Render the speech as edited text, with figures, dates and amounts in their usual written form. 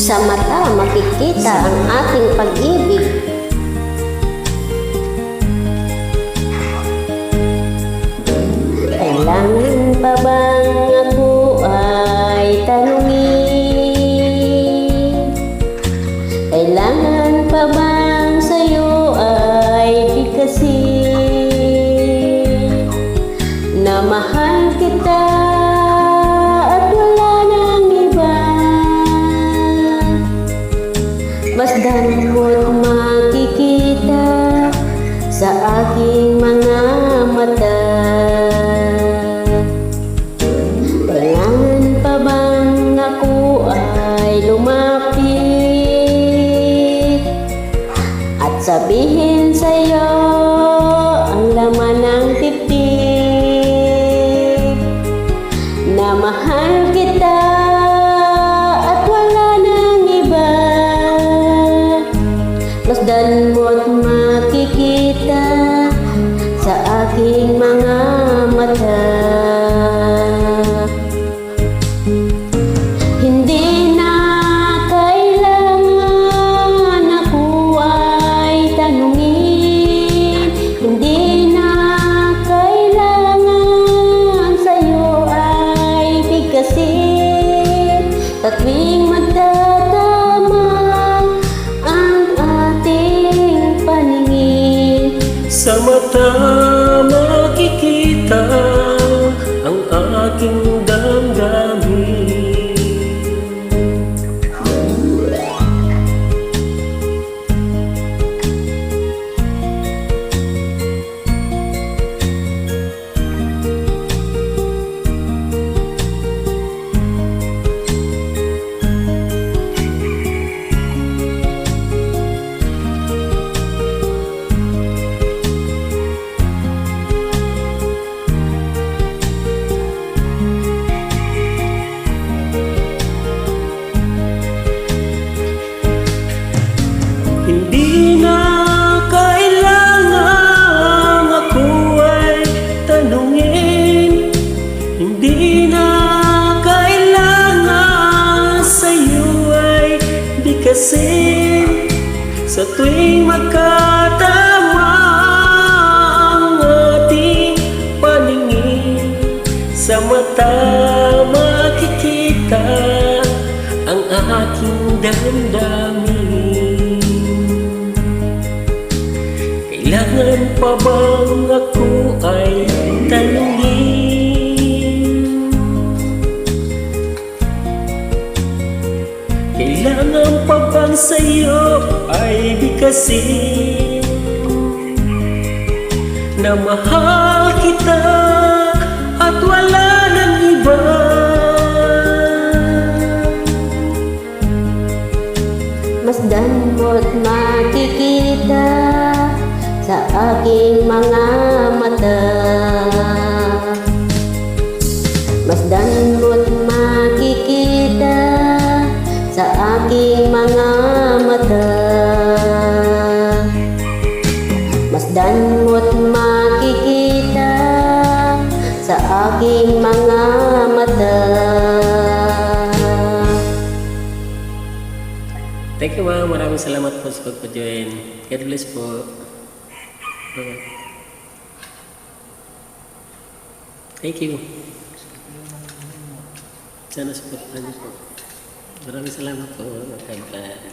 Sa mata makikita ang ating pag-ibig. Kailangan pa bang ako ay tanungin? Kailangan pa bang sa'yo ay bigkasin na mahal kita at wala nang iba? Masdan mo't makikita sa aking mga mata. Kailangan pa bang ako ay lumapit at sabihin sa'yo ang laman ng titik na mahal kita at wala nang iba? Masdan mo't makikita sa aking mga mata. Hindi na kailangan ako ay tanungin. Hindi na kailangan sa'yo ay bigkasin. Sa tuwing magtatama ang ating paningin, sa mata makikita ang aking damdamin. Hindi na kailangan ako ay tanungin. Hindi na kailangan sa'yo ay bigkasin. Sa tuwing magkatama ang ating paningin, sa mata makikita ang aking damdamin. Kailangan pa bang ako ay tanungin? Kailangan pa bang sa'yo ay bigkasin na mahal kita at wala nang iba? masdan mo't makikita sa aking mga mata. Masdan mo't makikita sa aking mga mata. Masdan mo't makikita sa aking mga mata. Thank you, ma'am. Maraming salamat po sa pag-join. God bless po. Thank you. Sana support niyo po. Maraming salamat po.